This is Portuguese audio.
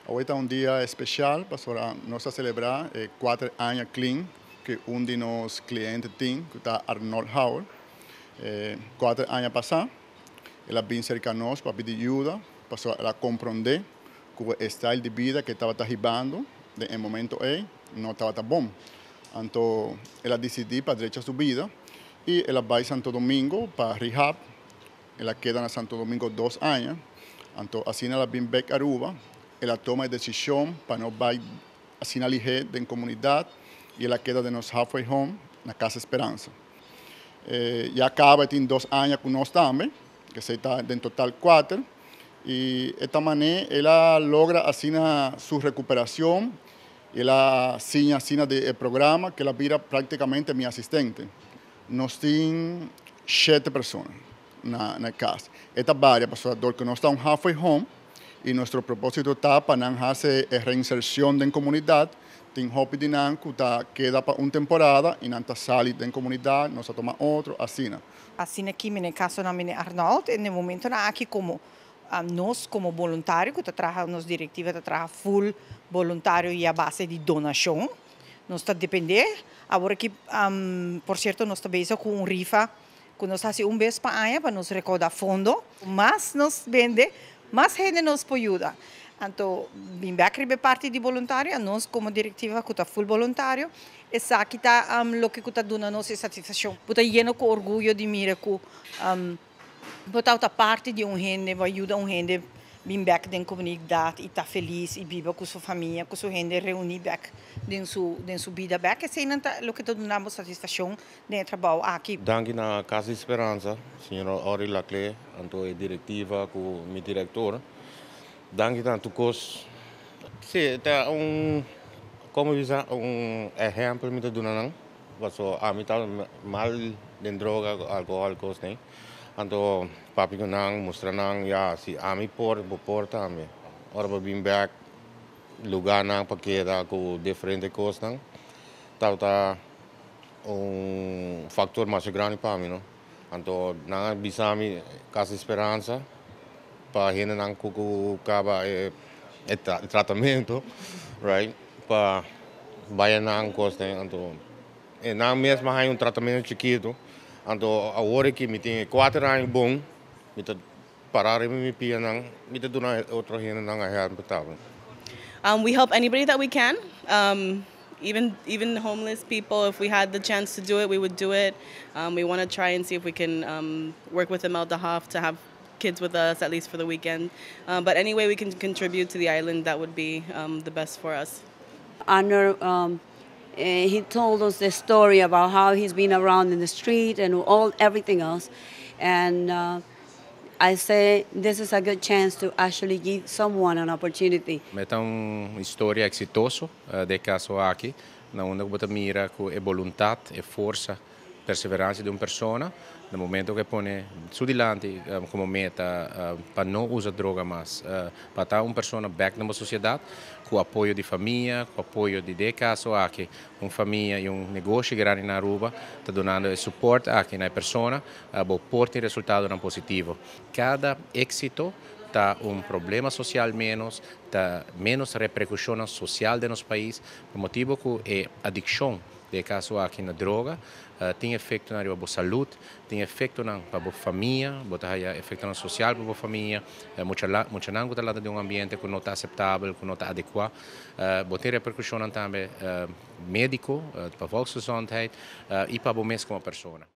Hoje é um dia especial para nós celebrar 4 anos clean que de nossos clientes tem, que está Arnold Howard. 4 anos passados, ela veio cerca de nós para pedir ajuda, para ela compreender que o estilo de vida que estava arribando no momento não estava bom. Então, ela decidiu para direita sua vida e ela vai a Santo Domingo para rehab. Ela queda em Santo Domingo 2 anos. Então, assim ela vem back a Aruba. Ela toma a decisão para não vai assim ali da comunidade e ela queda de nos halfway home na Casa Esperança. E acaba tem 2 anos com nós também, que se está em total 4. E esta maneira ela logra assim sua recuperação. Ela assina de programa que ela vira praticamente minha assistente. Nós temos 7 pessoas na casa. Esta várias pessoas que nós estamos halfway home e nosso propósito está para fazer a reinserção na comunidade. Tem hope de nanco queda para uma temporada e nanta sali da comunidade, nós tomamos outro, assim. Assim aqui, no caso da Arnold, no momento aqui como nós como voluntário, que trabalha nos diretiva, trabalha full voluntário e a base de donação. Nós está depender. Agora que, por certo, nós estamos com rifa, que nós fazemos vez para nos recaudar fundo, mas nos vende, mais gente nos ajuda. Então, bem back parte de voluntário, nós como diretiva, que está full voluntário, e aqui está o que está dando nossa satisfação. Está lleno com orgulho de mira que botar parte de gente, vai ajudar gente bem back da comunidade e está feliz e vive com sua família, com sua gente reunir back dentro sua vida back. Esse é o que está dando satisfação no trabalho aqui. Danke na Casa Esperança, senhora Ori Lacle, a diretiva com o meu diretor. Danke tanto cos. Sim, é como dizer, exemplo me está dando, porque a mim está mal de droga, álcool, coisa, né? Então, papi ko nang mostra nang ya si ami por também. Ora para bem back lugar nang paquera com diferente coisas nang. Tá fator mais grande para mim, não? Então, nang bisami Casa Esperança para gente nang acaba tratamento, right? Para vai nang coisa, né? Então, nang mesmo há tratamento chiquito. Então, agora que me tem 4 anos bom, me tá parar e me pia nang, me tá dando outra gente nang a betável. We help anybody that we can, even homeless people. If we had the chance to do it, we would do it. We want to try and see if we can work with Imelda Hoff to have kids with us at least for the weekend. But any way we can contribute to the island, that would be the best for us. He told us the story about how he's been around in the street and everything else. And I say this is a good chance to actually give someone an opportunity. É uma história exitosa de caso aqui, onde você mira com a vontade, a força, perseverança de uma pessoa, no momento que põe su dilante como meta para não usar droga mais, para estar uma pessoa back na sociedade, com apoio de família, com apoio de caso aqui, uma família e negócio grande na Aruba, está dando suporte aqui na pessoa, para portar resultado positivo. Cada êxito está problema social menos, está menos repercussão social de nosso país, por motivo que a adicção de caso aqui na droga tem efeito na boa saúde, tem efeito na boa família, botar efeito na social para boa família, muito não está lá de ambiente que não está aceitável, que não está adequado, botar repercussão também médico para a volksgezondheid e para o mês como pessoa.